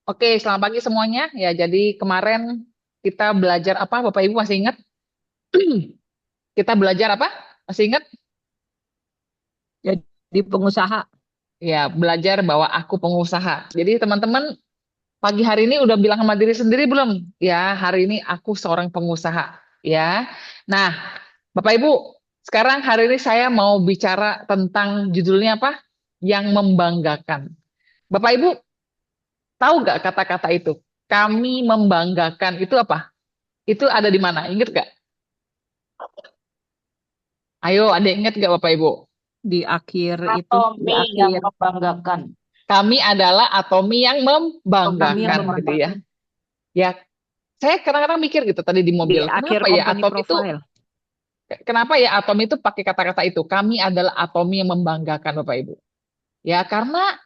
Oke, selamat pagi semuanya. Ya, jadi kemarin kita belajar apa? Bapak Ibu masih ingat? Kita belajar apa? Masih ingat? Jadi pengusaha. Ya, belajar bahwa aku pengusaha. Jadi teman-teman pagi hari ini udah bilang sama diri sendiri belum? Ya, hari ini aku seorang pengusaha. Ya. Nah, Bapak Ibu, sekarang hari ini saya mau bicara tentang judulnya apa? Yang membanggakan. Bapak Ibu tahu nggak kata-kata itu? Kami membanggakan itu apa? Itu ada di mana? Ingat nggak? Ayo, ada ingat nggak Bapak Ibu? Di akhir itu, Atau di mie yang akhir. membanggakan. Kami adalah atomi yang Oh, kami yang membanggakan, gitu ya. membanggakan. Ya, saya kadang-kadang mikir gitu tadi di Di mobil, akhir kenapa ya company atom itu, profile. pakai kata-kata itu? Kami adalah atomi yang membanggakan, Bapak Ibu. Ya, karena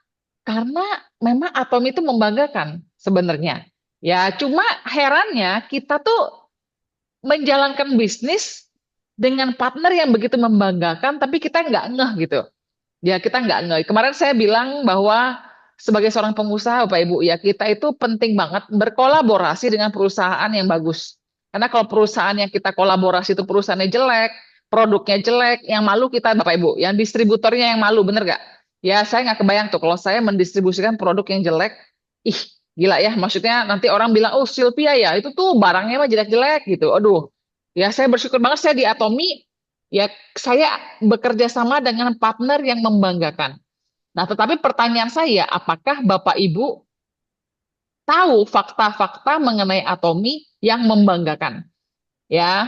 memang atom itu membanggakan sebenarnya. Ya, cuma herannya kita tuh menjalankan bisnis dengan partner yang begitu membanggakan, tapi kita nggak ngeh gitu. Ya, kita nggak ngeh. Kemarin saya bilang bahwa sebagai seorang pengusaha, Bapak Ibu, ya kita itu penting banget berkolaborasi dengan perusahaan yang bagus. Karena kalau perusahaan yang kita kolaborasi itu perusahaannya jelek, produknya jelek, yang malu kita, Bapak Ibu. Yang distributornya yang malu, bener nggak? Ya, saya nggak kebayang tuh kalau saya mendistribusikan produk yang jelek. Ih, gila ya. Maksudnya nanti orang bilang, oh Sylvia ya, itu tuh barangnya mah jelek-jelek gitu. Aduh, ya saya bersyukur banget saya di Atomi. Ya, saya bekerja sama dengan partner yang membanggakan. Nah, tetapi pertanyaan saya, apakah Bapak Ibu tahu fakta-fakta mengenai Atomi yang membanggakan? Ya,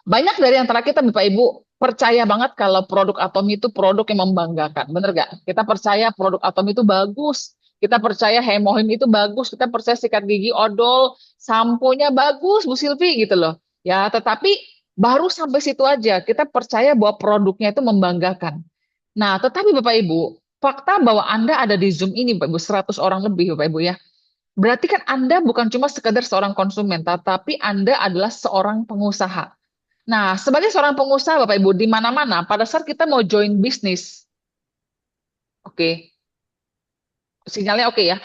banyak dari antara kita, Bapak Ibu, percaya banget kalau produk Atomi itu produk yang membanggakan. Bener gak? Kita percaya produk Atomi itu bagus. Kita percaya Hemohim itu bagus. Kita percaya sikat gigi odol, samponya bagus, Bu Silvi gitu loh. Ya, tetapi baru sampai situ aja. Kita percaya bahwa produknya itu membanggakan. Nah, tetapi Bapak Ibu, fakta bahwa Anda ada di Zoom ini, Bapak Ibu, 100 orang lebih, Bapak Ibu ya. Berarti kan Anda bukan cuma sekedar seorang konsumen, tetapi Anda adalah seorang pengusaha. Nah, sebagai seorang pengusaha, Bapak Ibu, di mana-mana, pada saat kita mau join bisnis, oke, sinyalnya oke ya.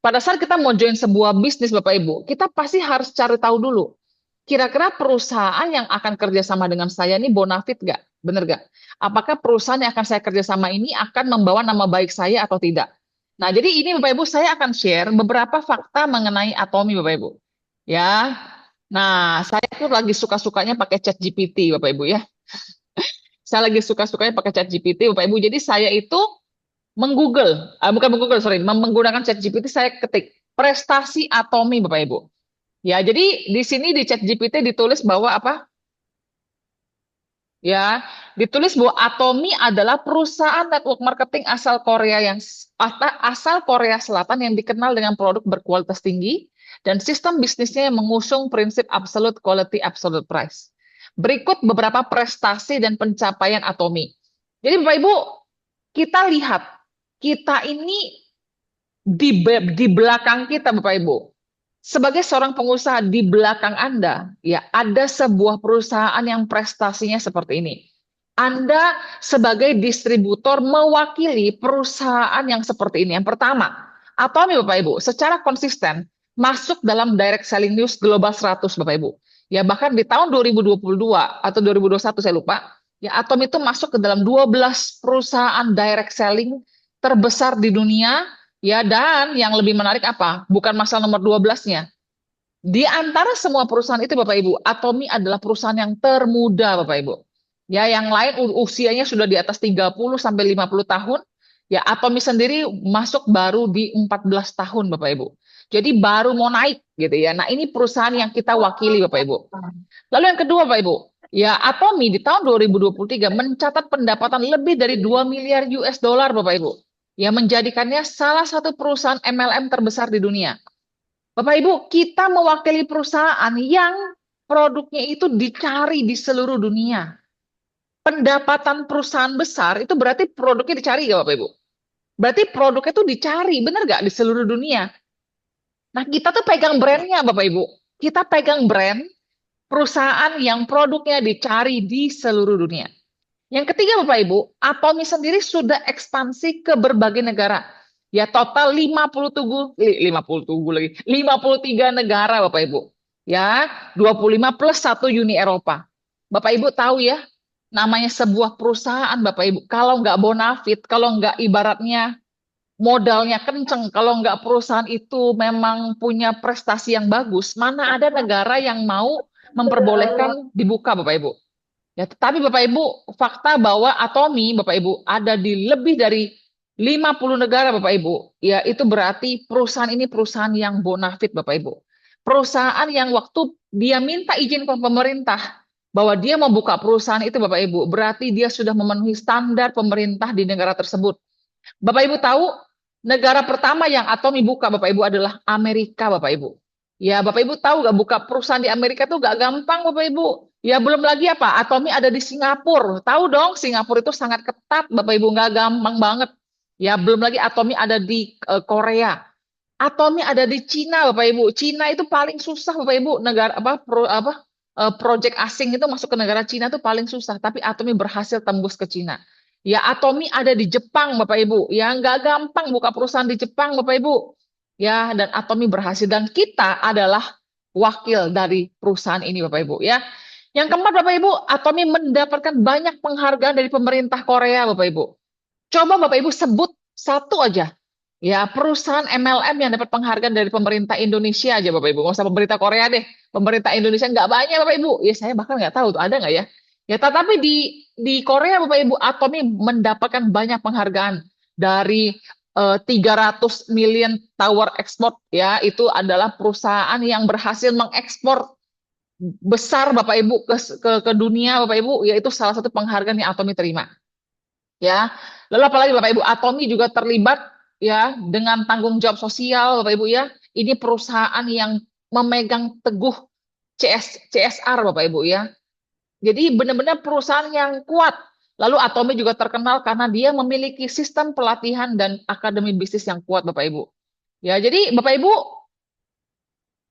Pada saat kita mau join sebuah bisnis, Bapak Ibu, kita pasti harus cari tahu dulu. Kira-kira perusahaan yang akan kerjasama dengan saya ini bonafit nggak? Bener nggak? Apakah perusahaan yang akan saya kerjasama ini akan membawa nama baik saya atau tidak? Nah, jadi ini Bapak Ibu, saya akan share beberapa fakta mengenai Atomi, Bapak Ibu. Ya, nah, saya tuh lagi suka-sukanya pakai chat GPT, Bapak Ibu ya. Saya lagi suka-sukanya pakai chat GPT, Bapak Ibu. Jadi saya itu bukan menggoogle, sorry, menggunakan chat GPT, saya ketik prestasi Atomi, Bapak Ibu. Ya, jadi di sini di chat GPT ditulis bahwa apa? Ya, ditulis bahwa Atomi adalah perusahaan network marketing asal Korea asal Korea Selatan yang dikenal dengan produk berkualitas tinggi dan sistem bisnisnya yang mengusung prinsip absolute quality, absolute price. Berikut beberapa prestasi dan pencapaian Atomi. Jadi Bapak Ibu, kita lihat, kita ini di belakang kita, Bapak Ibu, sebagai seorang pengusaha di belakang Anda, ya ada sebuah perusahaan yang prestasinya seperti ini. Anda sebagai distributor mewakili perusahaan yang seperti ini. Yang pertama, Atomi Bapak Ibu, secara konsisten masuk dalam Direct Selling News Global 100 Bapak Ibu. Ya bahkan di tahun 2022 atau 2021 saya lupa, ya Atom itu masuk ke dalam 12 perusahaan direct selling terbesar di dunia. Ya, dan yang lebih menarik apa? Bukan masalah nomor 12-nya. Di antara semua perusahaan itu Bapak Ibu, Atomi adalah perusahaan yang termuda Bapak Ibu. Ya, yang lain usianya sudah di atas 30 sampai 50 tahun. Ya, Atomi sendiri masuk baru di 14 tahun Bapak Ibu. Jadi baru mau naik gitu ya. Nah, ini perusahaan yang kita wakili Bapak Ibu. Lalu yang kedua Bapak Ibu, ya Atomi di tahun 2023 mencatat pendapatan lebih dari 2 miliar US dollar Bapak Ibu. Ya, menjadikannya salah satu perusahaan MLM terbesar di dunia. Bapak Ibu, kita mewakili perusahaan yang produknya itu dicari di seluruh dunia. Pendapatan perusahaan besar itu berarti produknya dicari ya Bapak Ibu. Berarti produknya itu dicari, benar nggak di seluruh dunia? Nah, kita tuh pegang brandnya Bapak Ibu. Kita pegang brand perusahaan yang produknya dicari di seluruh dunia. Yang ketiga Bapak Ibu, Atomi sendiri sudah ekspansi ke berbagai negara. Ya total 53 negara Bapak Ibu. Ya, 25 plus 1 Uni Eropa. Bapak Ibu tahu ya, namanya sebuah perusahaan Bapak Ibu, kalau nggak bonafit, kalau nggak ibaratnya modalnya kenceng, kalau nggak perusahaan itu memang punya prestasi yang bagus, mana ada negara yang mau memperbolehkan dibuka Bapak Ibu. Ya, tetapi Bapak Ibu, fakta bahwa Atomi Bapak Ibu ada di lebih dari 50 negara Bapak Ibu. Ya, itu berarti perusahaan ini perusahaan yang bonafit Bapak Ibu. Perusahaan yang waktu dia minta izin ke pemerintah bahwa dia mau buka perusahaan itu Bapak Ibu, berarti dia sudah memenuhi standar pemerintah di negara tersebut. Bapak Ibu tahu, negara pertama yang Atomi buka Bapak Ibu adalah Amerika Bapak Ibu. Ya, Bapak Ibu tahu nggak buka perusahaan di Amerika itu nggak gampang Bapak Ibu. Ya, belum lagi apa, Atomi ada di Singapura. Tahu dong, Singapura itu sangat ketat Bapak Ibu, nggak gampang banget. Ya, belum lagi Atomi ada di Korea. Atomi ada di Cina Bapak Ibu. Cina itu paling susah Bapak Ibu, negara project asing itu masuk ke negara Cina itu paling susah, tapi Atomi berhasil tembus ke Cina. Ya, Atomi ada di Jepang, Bapak Ibu. Ya, nggak gampang buka perusahaan di Jepang, Bapak Ibu. Ya, dan Atomi berhasil. Dan kita adalah wakil dari perusahaan ini, Bapak Ibu. Ya, yang keempat, Bapak Ibu, Atomi mendapatkan banyak penghargaan dari pemerintah Korea, Bapak Ibu. Coba Bapak Ibu sebut satu aja. Ya, perusahaan MLM yang dapat penghargaan dari pemerintah Indonesia aja, Bapak Ibu. Nggak usah pemerintah Korea deh. Pemerintah Indonesia nggak banyak, Bapak Ibu. Ya, saya bahkan nggak tahu tuh ada nggak ya. Ya, tetapi di Korea, Bapak Ibu, Atomi mendapatkan banyak penghargaan dari 300 million tower export. Ya, itu adalah perusahaan yang berhasil mengekspor besar, Bapak Ibu, ke dunia, Bapak Ibu. Ya, itu salah satu penghargaan yang Atomi terima. Ya, lalu apalagi Bapak Ibu, Atomi juga terlibat ya dengan tanggung jawab sosial Bapak Ibu ya. Ini perusahaan yang memegang teguh CSR Bapak Ibu ya. Jadi benar-benar perusahaan yang kuat. Lalu Atomi juga terkenal karena dia memiliki sistem pelatihan dan akademi bisnis yang kuat Bapak Ibu. Ya, jadi Bapak Ibu,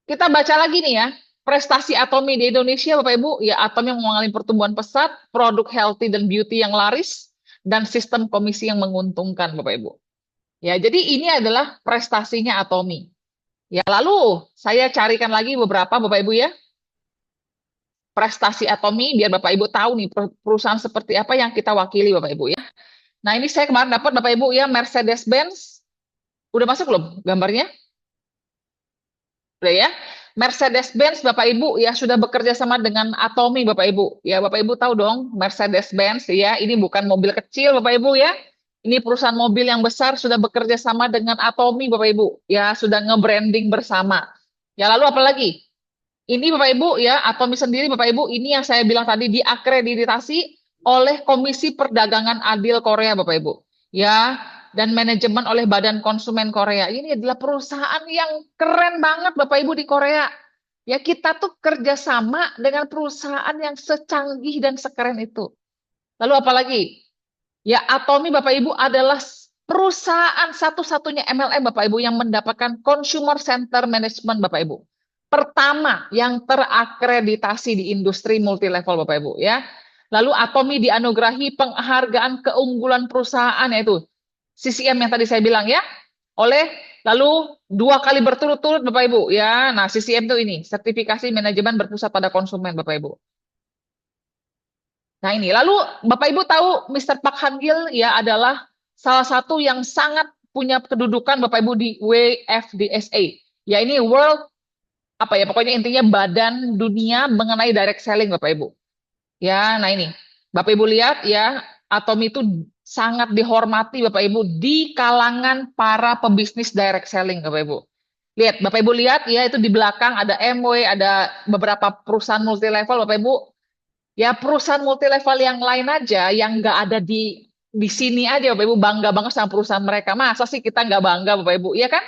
kita baca lagi nih ya. Prestasi Atomi di Indonesia Bapak Ibu, ya Atomi yang mengalami pertumbuhan pesat, produk healthy dan beauty yang laris, dan sistem komisi yang menguntungkan Bapak Ibu. Ya, jadi ini adalah prestasinya Atomi. Ya, lalu saya carikan lagi beberapa Bapak Ibu ya, prestasi Atomi biar Bapak Ibu tahu nih perusahaan seperti apa yang kita wakili Bapak Ibu ya. Nah, ini saya kemarin dapat Bapak Ibu ya Mercedes-Benz. Udah masuk belum gambarnya? Udah ya. Mercedes-Benz Bapak Ibu ya sudah bekerja sama dengan Atomi Bapak Ibu. Ya, Bapak Ibu tahu dong Mercedes-Benz ya, ini bukan mobil kecil Bapak Ibu ya. Ini perusahaan mobil yang besar sudah bekerja sama dengan Atomi Bapak Ibu. Ya, sudah nge-branding bersama. Ya, lalu apa lagi? Ini Bapak Ibu ya, Atomi sendiri Bapak Ibu, ini yang saya bilang tadi diakreditasi oleh Komisi Perdagangan Adil Korea Bapak Ibu. Ya, dan manajemen oleh Badan Konsumen Korea. Ini adalah perusahaan yang keren banget Bapak Ibu di Korea. Ya, kita tuh kerjasama dengan perusahaan yang secanggih dan sekeren itu. Lalu apa lagi? Ya, Atomi Bapak Ibu adalah perusahaan satu-satunya MLM Bapak Ibu yang mendapatkan Consumer Center Management Bapak Ibu. Pertama yang terakreditasi di industri multilevel Bapak Ibu ya. Lalu Atomi dianugerahi penghargaan keunggulan perusahaan yaitu CCM yang tadi saya bilang ya. Oleh lalu 2 kali berturut-turut Bapak Ibu ya. Nah, CCM itu ini, sertifikasi manajemen berpusat pada konsumen Bapak Ibu. Nah ini, lalu Bapak Ibu tahu Mr. Park Han Gil ya adalah salah satu yang sangat punya kedudukan Bapak Ibu di WFDSA. Ya ini World apa ya pokoknya intinya badan dunia mengenai direct selling Bapak Ibu. Ya, nah ini Bapak Ibu lihat ya Atom itu sangat dihormati Bapak Ibu di kalangan para pebisnis direct selling Bapak Ibu. Lihat Bapak Ibu lihat ya itu di belakang ada MW, ada beberapa perusahaan multi level Bapak Ibu. Ya perusahaan multi level yang lain aja yang nggak ada di sini aja Bapak Ibu bangga banget sama perusahaan mereka. Masa sih kita nggak bangga Bapak Ibu? Iya kan?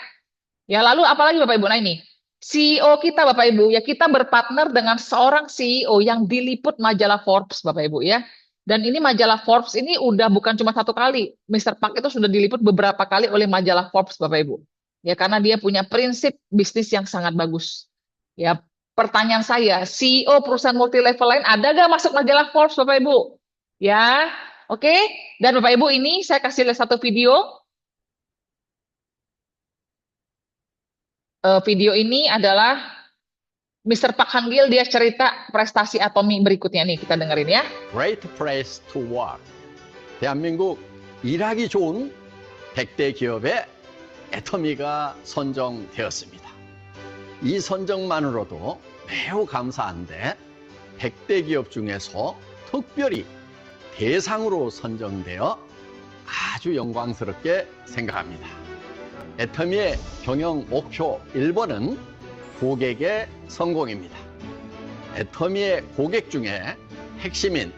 Ya lalu apalagi Bapak Ibu? Nah ini CEO kita Bapak Ibu ya kita berpartner dengan seorang CEO yang diliput majalah Forbes Bapak Ibu ya. Dan ini majalah Forbes ini udah bukan cuma satu kali. Mr. Park itu sudah diliput beberapa kali oleh majalah Forbes Bapak Ibu. Ya karena dia punya prinsip bisnis yang sangat bagus. Ya pertanyaan saya, CEO perusahaan multi level lain ada nggak masuk majalah Forbes Bapak Ibu? Ya, oke. Dan Bapak Ibu ini saya kasih lihat satu video. video ini adalah Mr. Park Hang-gil, dia cerita prestasi Atomi berikutnya nih, kita dengerin ya. Great place to work. 대한민국 일하기 좋은 100대 기업에 애터미가 선정되었습니다. 이 선정만으로도 매우 감사한데 100대 기업 중에서 특별히 대상으로 선정되어 아주 영광스럽게 생각합니다. 애터미의 경영 목표 1번은 고객의 성공입니다. 애터미의 고객 중에 핵심인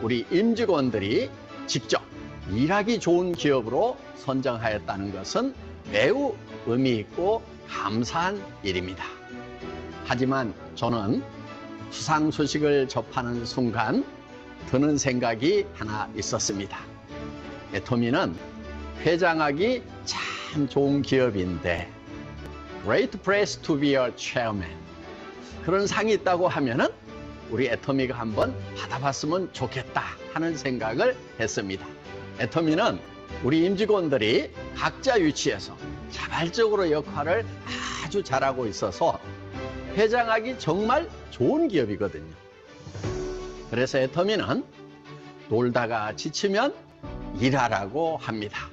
우리 임직원들이 직접 일하기 좋은 기업으로 선정하였다는 것은 매우 의미 있고 감사한 일입니다. 하지만 저는 수상 소식을 접하는 순간 드는 생각이 하나 있었습니다. 애터미는 회장하기 참 좋은 기업인데 Great place to be a chairman. 그런 상이 있다고 하면은 우리 애터미가 한번 받아봤으면 좋겠다 하는 생각을 했습니다. 애터미는 우리 임직원들이 각자 위치에서 자발적으로 역할을 아주 잘하고 있어서 회장하기 정말 좋은 기업이거든요. 그래서 애터미는 놀다가 지치면 일하라고 합니다.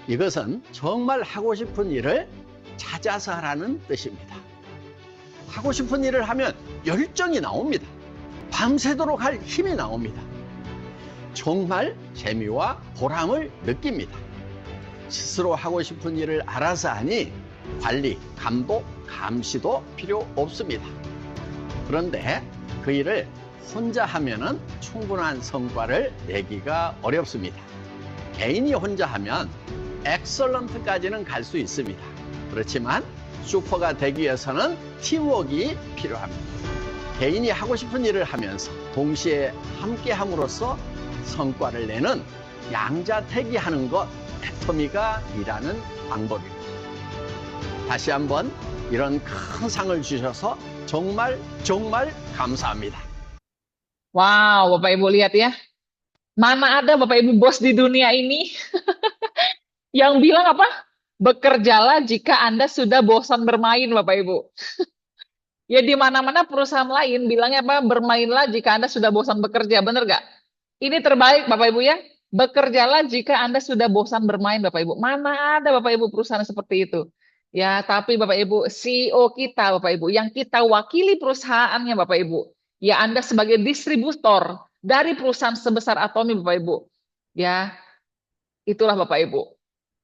이것은 정말 하고 싶은 일을 찾아서 하라는 뜻입니다. 하고 싶은 일을 하면 열정이 나옵니다. 밤새도록 할 힘이 나옵니다. 정말 재미와 보람을 느낍니다. 스스로 하고 싶은 일을 알아서 하니 관리, 감독, 감시도 필요 없습니다. 그런데 그 일을 혼자 하면은 충분한 성과를 내기가 어렵습니다. 개인이 혼자 하면 엑설런트까지는 갈 수 있습니다. 그렇지만 슈퍼가 되기 위해서는 팀워크가 필요합니다. 개인이 하고 싶은 일을 하면서 동시에 함께 함으로써 성과를 내는 양자택일하는 것, 애터미가 일하는 방법입니다. 다시 한번 이런 큰 상을 주셔서 정말 감사합니다. Wow, Bapak Ibu lihat ya. Mana ada Bapak Ibu bos di dunia ini yang bilang apa? Bekerjalah jika Anda sudah bosan bermain, Bapak Ibu. Ya di mana-mana perusahaan lain bilangnya apa? Bermainlah jika Anda sudah bosan bekerja, bener gak? Ini terbaik Bapak Ibu ya. Bekerjalah jika Anda sudah bosan bermain, Bapak Ibu. Mana ada Bapak Ibu perusahaan seperti itu? Ya, tapi Bapak Ibu, CEO kita Bapak Ibu, yang kita wakili perusahaannya Bapak Ibu. Ya, Anda sebagai distributor dari perusahaan sebesar Atomi Bapak Ibu. Ya, itulah Bapak Ibu.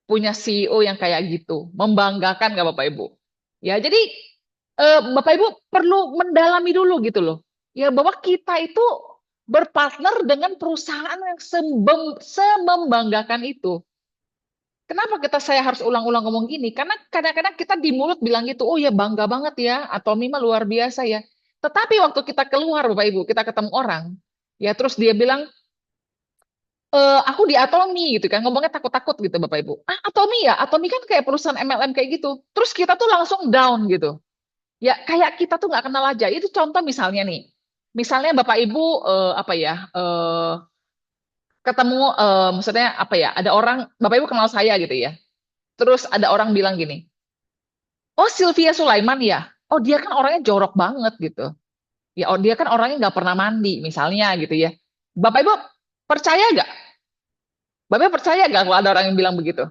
Punya CEO yang kayak gitu. Membanggakan nggak Bapak Ibu? Ya, jadi Bapak Ibu perlu mendalami dulu gitu loh. Ya, bahwa kita itu berpartner dengan perusahaan yang semembanggakan itu. Kenapa saya harus ulang-ulang ngomong gini? Karena kadang-kadang kita di mulut bilang gitu, oh ya bangga banget ya, Atomi mah luar biasa ya. Tetapi waktu kita keluar Bapak Ibu, kita ketemu orang, ya terus dia bilang, aku di Atomi gitu kan, ngomongnya takut-takut gitu Bapak Ibu. Ah Atomi ya, Atomi kan kayak perusahaan MLM kayak gitu. Terus kita tuh langsung down gitu. Ya kayak kita tuh nggak kenal aja. Itu contoh misalnya nih. Misalnya Bapak Ibu ketemu maksudnya apa ya? Ada orang Bapak Ibu kenal saya gitu ya. Terus ada orang bilang gini, "Oh, Sylvia Sulaiman ya? Oh, dia kan orangnya jorok banget gitu. Ya, oh, dia kan orangnya nggak pernah mandi misalnya gitu ya." Bapak Ibu percaya nggak? Bapak Ibu percaya nggak kalau ada orang yang bilang begitu?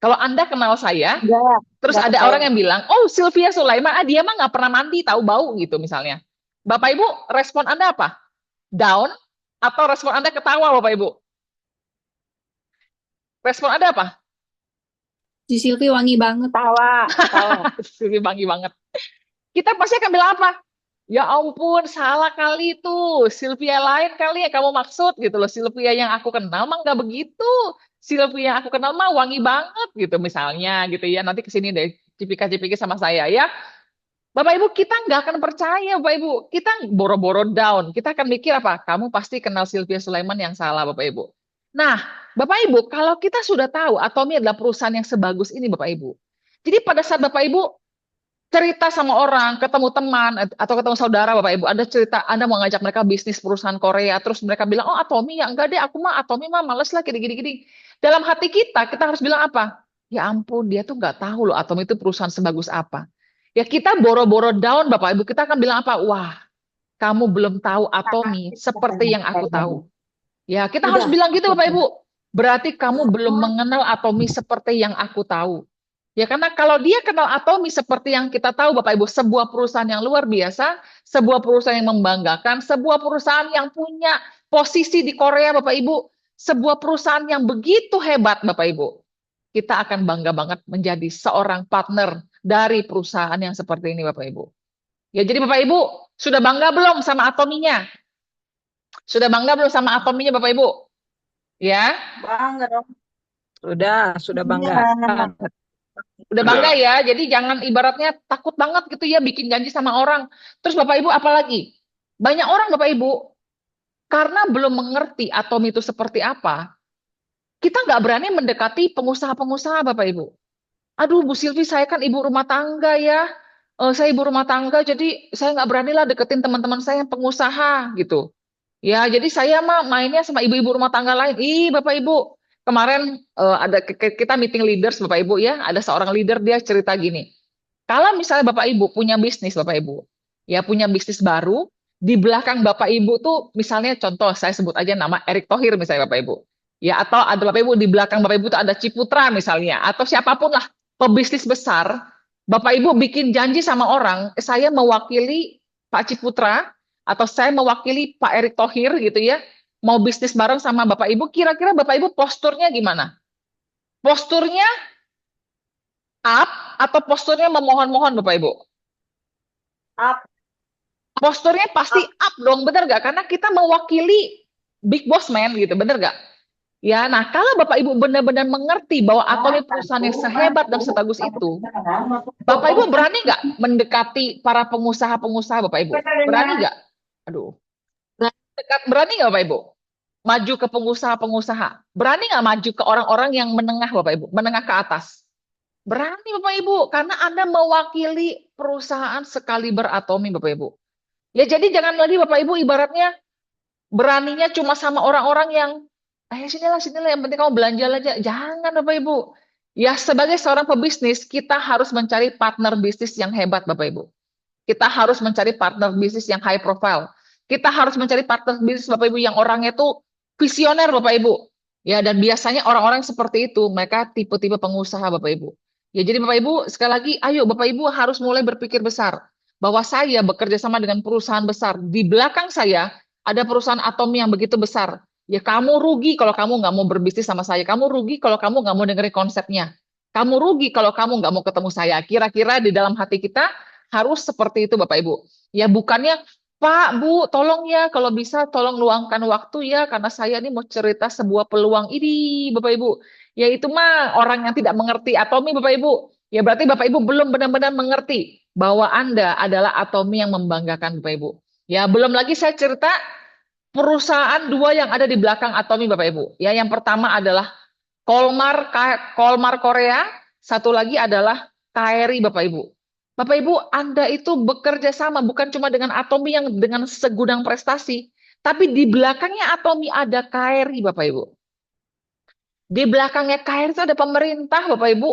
Kalau Anda kenal saya, Enggak, terus enggak ada percaya. orang yang bilang, "Oh, Sylvia Sulaiman, dia mah nggak pernah mandi, tahu bau," gitu misalnya. Bapak Ibu, respon Anda apa? Down atau respon Anda ketawa, Bapak Ibu? Respon Anda apa? Si Silvi wangi banget. Tawa. Sylvia banggi banget. Kita pasti akan bilang apa? Ya ampun, salah kali itu. Sylvia lain kali ya kamu maksud gitu loh. Sylvia yang aku kenal mah nggak begitu. Sylvia yang aku kenal mah wangi banget gitu misalnya gitu ya. Nanti kesini deh cipika-cipiki sama saya ya. Bapak Ibu, kita nggak akan percaya, Bapak Ibu. Kita boro-boro down. Kita akan mikir apa? Kamu pasti kenal Sylvia Sulaiman yang salah, Bapak Ibu. Nah, Bapak Ibu, kalau kita sudah tahu Atomi adalah perusahaan yang sebagus ini, Bapak Ibu. Jadi pada saat Bapak Ibu cerita sama orang, ketemu teman, atau ketemu saudara, Bapak Ibu, ada cerita Anda mau ngajak mereka bisnis perusahaan Korea, terus mereka bilang, "Oh, Atomi ya, enggak deh, aku mah Atomi mah males lah, gini-gini." Dalam hati kita harus bilang apa? Ya ampun, dia tuh nggak tahu loh Atomi itu perusahaan sebagus apa. Ya kita boro-boro down Bapak Ibu, kita akan bilang apa? Wah, kamu belum tahu Atomi seperti yang aku tahu. Ya, kita harus bilang gitu Bapak Ibu. Berarti kamu belum mengenal Atomi seperti yang aku tahu. Ya, karena kalau dia kenal Atomi seperti yang kita tahu Bapak Ibu, sebuah perusahaan yang luar biasa, sebuah perusahaan yang membanggakan, sebuah perusahaan yang punya posisi di Korea Bapak Ibu, sebuah perusahaan yang begitu hebat Bapak Ibu. Kita akan bangga banget menjadi seorang partner dari perusahaan yang seperti ini Bapak Ibu. Ya, jadi Bapak Ibu, sudah bangga belum sama Atominya? Sudah bangga belum sama Atominya Bapak Ibu? Ya, Bangga dong. Sudah bangga. udah bangga ya. Jadi jangan ibaratnya takut banget gitu ya bikin janji sama orang. Terus Bapak Ibu apalagi? Banyak orang Bapak Ibu karena belum mengerti Atomi itu seperti apa, kita nggak berani mendekati pengusaha-pengusaha Bapak Ibu. Aduh Bu Silvi, saya kan ibu rumah tangga ya. Saya ibu rumah tangga, jadi saya nggak beranilah deketin teman-teman saya yang pengusaha gitu. Ya, jadi saya mah mainnya sama ibu-ibu rumah tangga lain. Ih, Bapak Ibu, kemarin ada kita meeting leaders Bapak Ibu ya, ada seorang leader dia cerita gini. Kalau misalnya Bapak Ibu punya bisnis Bapak Ibu, ya punya bisnis baru, di belakang Bapak Ibu tuh misalnya contoh saya sebut aja nama Erick Thohir misalnya Bapak Ibu. Ya, atau ada Bapak Ibu di belakang Bapak Ibu tuh ada Ciputra misalnya, atau siapapun lah pebisnis besar, Bapak Ibu bikin janji sama orang, saya mewakili Pak Ciputra atau saya mewakili Pak Erick Thohir gitu ya, mau bisnis bareng sama Bapak Ibu, kira-kira Bapak Ibu posturnya gimana? Posturnya up atau posturnya memohon-mohon Bapak Ibu? Up. Posturnya pasti up dong, bener nggak? Karena kita mewakili big boss man gitu, bener nggak? Ya, nah kalau Bapak Ibu benar-benar mengerti bahwa Atomi perusahaan yang sehebat dan sebagus itu, Bapak Ibu berani nggak mendekati para pengusaha-pengusaha Bapak Ibu? Berani nggak? Aduh, berani nggak Bapak Ibu? Maju ke pengusaha-pengusaha. Berani nggak maju ke orang-orang yang menengah Bapak Ibu? Menengah ke atas. Berani Bapak Ibu, karena Anda mewakili perusahaan sekaliber Atomi Bapak Ibu. Ya jadi jangan lagi Bapak Ibu ibaratnya beraninya cuma sama orang-orang yang sinilah yang penting kamu belanja aja. Jangan Bapak Ibu. Ya sebagai seorang pebisnis kita harus mencari partner bisnis yang hebat Bapak Ibu. Kita harus mencari partner bisnis yang high profile. Kita harus mencari partner bisnis Bapak Ibu yang orangnya itu visioner Bapak Ibu. Ya dan biasanya orang-orang seperti itu mereka tipe-tipe pengusaha Bapak Ibu. Ya jadi Bapak Ibu sekali lagi ayo Bapak Ibu harus mulai berpikir besar bahwa saya bekerja sama dengan perusahaan besar. Di belakang saya ada perusahaan Atomi yang begitu besar. Ya kamu rugi kalau kamu nggak mau berbisnis sama saya. Kamu rugi kalau kamu nggak mau dengerin konsepnya. Kamu rugi kalau kamu nggak mau ketemu saya. Kira-kira di dalam hati kita harus seperti itu Bapak Ibu. Ya bukannya Pak, Bu, tolong ya kalau bisa tolong luangkan waktu ya karena saya ini mau cerita sebuah peluang ini Bapak Ibu. Ya itu mah orang yang tidak mengerti Atomi Bapak Ibu. Ya berarti Bapak Ibu belum benar-benar mengerti bahwa Anda adalah Atomi yang membanggakan Bapak Ibu. Ya belum lagi saya cerita perusahaan dua yang ada di belakang Atomi Bapak Ibu. Ya yang pertama adalah Kolmar Korea, satu lagi adalah KRI Bapak Ibu. Bapak Ibu, Anda itu bekerja sama bukan cuma dengan Atomi yang dengan segudang prestasi, tapi di belakangnya Atomi ada KRI Bapak Ibu. Di belakangnya KRI itu ada pemerintah Bapak Ibu.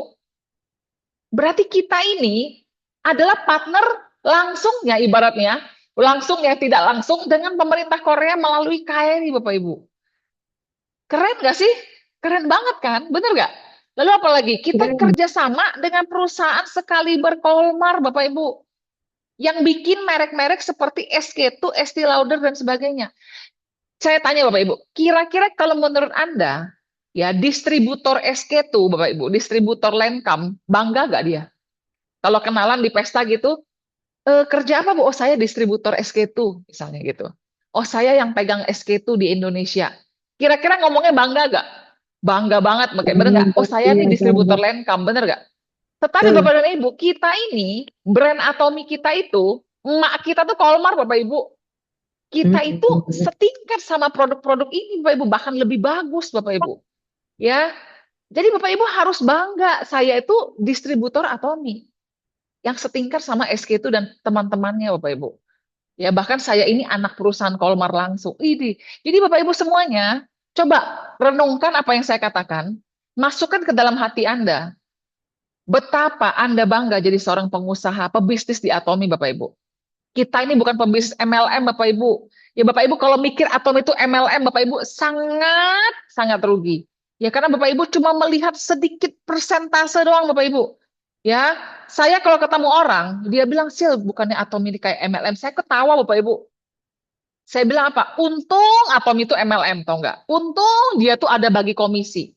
Berarti kita ini adalah partner langsungnya ibaratnya, langsung ya tidak langsung dengan pemerintah Korea melalui KRI Bapak Ibu. Keren nggak sih? Keren banget kan? Bener nggak? Lalu apalagi kita kerjasama dengan perusahaan sekaliber Kolmar Bapak Ibu. Yang bikin merek-merek seperti SK2, Estee Lauder, dan sebagainya. Saya tanya Bapak Ibu, kira-kira kalau menurut Anda, ya distributor SK2 Bapak Ibu, distributor Lancome, bangga nggak dia? Kalau kenalan di pesta gitu, kerja apa Bu? Oh saya distributor SK2 misalnya gitu. Oh saya yang pegang SK2 di Indonesia. Kira-kira ngomongnya bangga nggak? Bangga banget, bener nggak? Oh saya nih distributor Lancome, bener nggak? Tetapi Bapak dan Ibu, kita ini, brand Atomi kita itu, emak kita tuh Kolmar Bapak Ibu. Kita itu setingkat sama produk-produk ini Bapak Ibu, bahkan lebih bagus Bapak Ibu. Ya, jadi Bapak Ibu harus bangga, saya itu distributor Atomi. Yang setingkat sama SK2 dan teman-temannya Bapak Ibu. Ya, bahkan saya ini anak perusahaan Kolmar langsung. Ini. Jadi Bapak Ibu semuanya, coba renungkan apa yang saya katakan, masukkan ke dalam hati Anda. Betapa Anda bangga jadi seorang pengusaha, pebisnis di Atomi, Bapak Ibu. Kita ini bukan pebisnis MLM, Bapak Ibu. Ya Bapak Ibu kalau mikir Atomi itu MLM, Bapak Ibu sangat sangat rugi. Ya karena Bapak Ibu cuma melihat sedikit persentase doang, Bapak Ibu. Ya, saya kalau ketemu orang, dia bilang, "Sil, bukannya Atomi ini kayak MLM." Saya ketawa, Bapak Ibu. Saya bilang apa? Untung Atomi itu MLM, tau nggak? Untung dia tuh ada bagi komisi.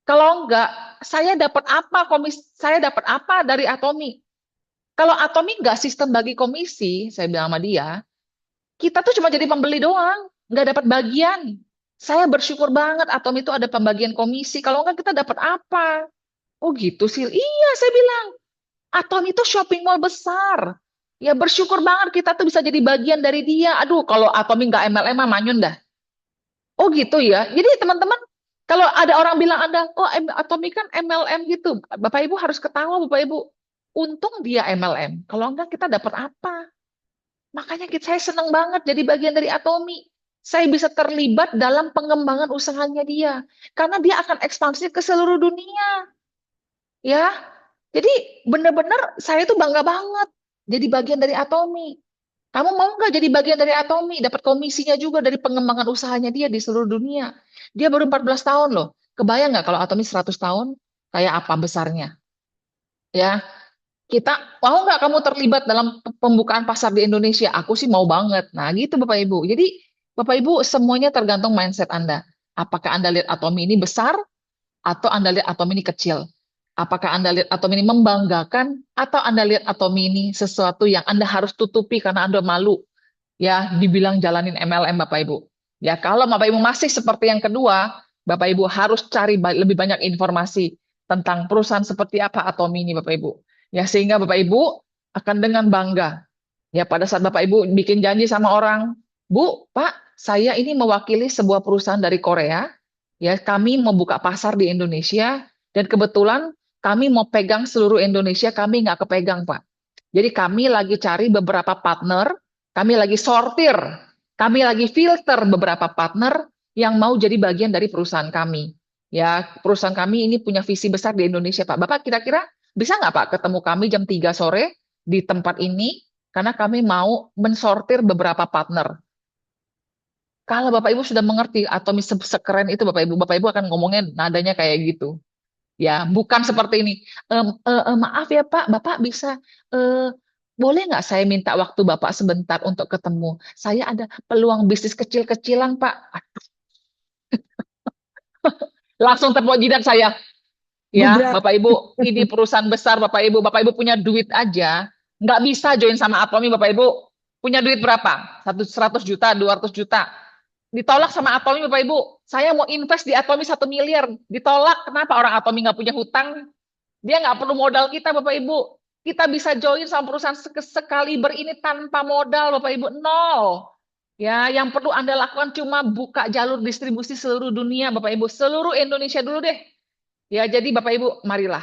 Kalau enggak, saya dapat apa komisi? Saya dapat apa dari Atomi? Kalau Atomi nggak sistem bagi komisi, saya bilang sama dia, kita tuh cuma jadi pembeli doang, nggak dapat bagian. Saya bersyukur banget Atomi itu ada pembagian komisi. Kalau enggak kita dapat apa? Oh gitu sih. Iya, saya bilang. Atom itu shopping mall besar. Ya bersyukur banget kita tuh bisa jadi bagian dari dia. Aduh, kalau Atomi nggak MLM mah manyun dah. Oh gitu ya. Jadi teman-teman, kalau ada orang bilang Anda, oh Atomi kan MLM gitu. Bapak Ibu harus ketawa, Bapak Ibu. Untung dia MLM. Kalau enggak kita dapat apa? Makanya saya senang banget jadi bagian dari Atomi. Saya bisa terlibat dalam pengembangan usahanya dia. Karena dia akan ekspansi ke seluruh dunia. Ya, jadi benar-benar saya itu bangga banget jadi bagian dari Atomi. Kamu mau nggak jadi bagian dari Atomi? Dapat komisinya juga dari pengembangan usahanya dia di seluruh dunia. Dia baru 14 tahun loh. Kebayang nggak kalau Atomi 100 tahun? Kayak apa besarnya? Ya, kita mau nggak kamu terlibat dalam pembukaan pasar di Indonesia? Aku sih mau banget. Nah, gitu Bapak Ibu. Jadi Bapak Ibu semuanya tergantung mindset Anda. Apakah Anda lihat Atomi ini besar atau Anda lihat Atomi ini kecil? Apakah Anda lihat Atomi ini membanggakan atau Anda lihat Atomi ini sesuatu yang Anda harus tutupi karena Anda malu? Ya, dibilang jalanin MLM Bapak Ibu. Ya, kalau Bapak Ibu masih seperti yang kedua, Bapak Ibu harus cari lebih banyak informasi tentang perusahaan seperti apa Atomi ini Bapak Ibu. Ya, sehingga Bapak Ibu akan dengan bangga. Ya, pada saat Bapak Ibu bikin janji sama orang, "Bu, Pak, saya ini mewakili sebuah perusahaan dari Korea. Ya, kami mau buka pasar di Indonesia dan kebetulan kami mau pegang seluruh Indonesia, kami nggak kepegang, Pak. Jadi kami lagi cari beberapa partner, kami lagi sortir, kami lagi filter beberapa partner yang mau jadi bagian dari perusahaan kami. Ya, perusahaan kami ini punya visi besar di Indonesia, Pak. Bapak kira-kira bisa nggak, Pak, ketemu kami jam 3 sore di tempat ini? Karena kami mau mensortir beberapa partner. Kalau Bapak Ibu sudah mengerti atau sekeren itu Bapak Ibu akan ngomongnya nadanya kayak gitu. Ya, bukan seperti ini. Maaf ya Pak, Bapak bisa boleh nggak saya minta waktu Bapak sebentar untuk ketemu? Saya ada peluang bisnis kecil-kecilan Pak. Langsung tepuk jidat saya. Ya, Gubrak. Bapak Ibu, ini perusahaan besar Bapak Ibu punya duit aja, nggak bisa join sama Atomi Bapak Ibu. Punya duit berapa? 100 juta, 200 juta. Ditolak sama Atomi Bapak Ibu. Saya mau invest di Atomi 1 miliar. Ditolak. Kenapa orang Atomi nggak punya hutang? Dia nggak perlu modal kita, Bapak Ibu. Kita bisa join sama perusahaan sekali ini tanpa modal, Bapak Ibu. Nol. Ya, yang perlu Anda lakukan cuma buka jalur distribusi seluruh dunia, Bapak Ibu. Seluruh Indonesia dulu deh. Ya, jadi Bapak Ibu, marilah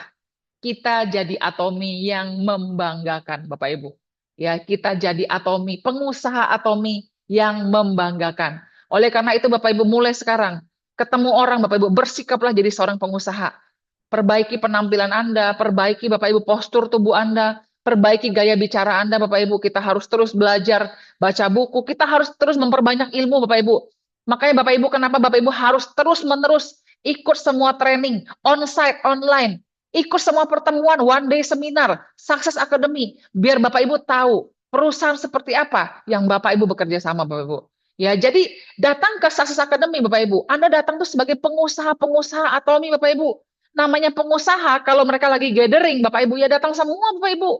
kita jadi Atomi yang membanggakan, Bapak Ibu. Ya, kita jadi Atomi, pengusaha Atomi yang membanggakan. Oleh karena itu, Bapak Ibu, mulai sekarang ketemu orang, Bapak Ibu, bersikaplah jadi seorang pengusaha. Perbaiki penampilan Anda, perbaiki Bapak Ibu postur tubuh Anda, perbaiki gaya bicara Anda Bapak Ibu. Kita harus terus belajar, baca buku, kita harus terus memperbanyak ilmu Bapak Ibu. Makanya Bapak Ibu, kenapa Bapak Ibu harus terus-menerus ikut semua training, on-site, online, ikut semua pertemuan, one day seminar, Success Academy, biar Bapak Ibu tahu perusahaan seperti apa yang Bapak Ibu bekerja sama Bapak Ibu. Ya, jadi datang ke Success Academy Bapak Ibu. Anda datang tuh sebagai pengusaha-pengusaha Atomi Bapak Ibu. Namanya pengusaha, kalau mereka lagi gathering, Bapak Ibu, ya datang semua Bapak Ibu.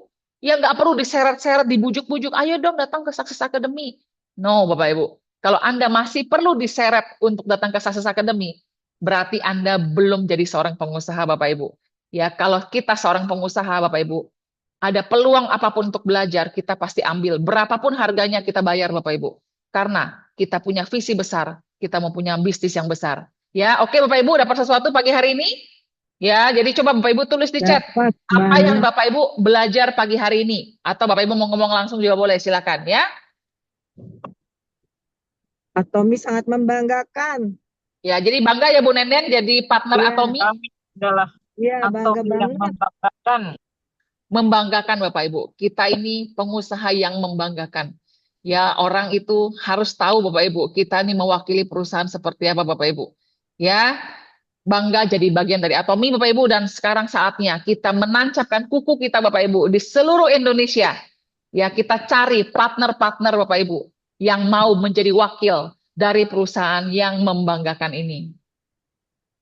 Ya nggak perlu diseret-seret, dibujuk-bujuk, ayo dong datang ke Success Academy. No, Bapak Ibu. Kalau Anda masih perlu diseret untuk datang ke Success Academy, berarti Anda belum jadi seorang pengusaha, Bapak Ibu. Ya, kalau kita seorang pengusaha, Bapak Ibu, ada peluang apapun untuk belajar, kita pasti ambil. Berapapun harganya kita bayar, Bapak Ibu. Karena kita punya visi besar, kita mau punya bisnis yang besar. Ya, oke Bapak Ibu, dapat sesuatu pagi hari ini? Ya, jadi coba Bapak Ibu tulis di chat Dapat apa yang banget. Bapak Ibu belajar pagi hari ini. Atau Bapak Ibu mau ngomong langsung juga boleh, silakan ya. Atomi sangat membanggakan. Ya, jadi bangga ya Bu Nenden jadi partner Iya, Atomi. Kami adalah Iya, Atomi bangga yang banget. membanggakan. Membanggakan Bapak Ibu. Kita ini pengusaha yang membanggakan. Ya, orang itu harus tahu Bapak Ibu, kita ini mewakili perusahaan seperti apa Bapak Ibu. Ya, bangga jadi bagian dari Atomi Bapak Ibu, dan sekarang saatnya kita menancapkan kuku kita Bapak Ibu di seluruh Indonesia. Ya, kita cari partner-partner Bapak Ibu yang mau menjadi wakil dari perusahaan yang membanggakan ini.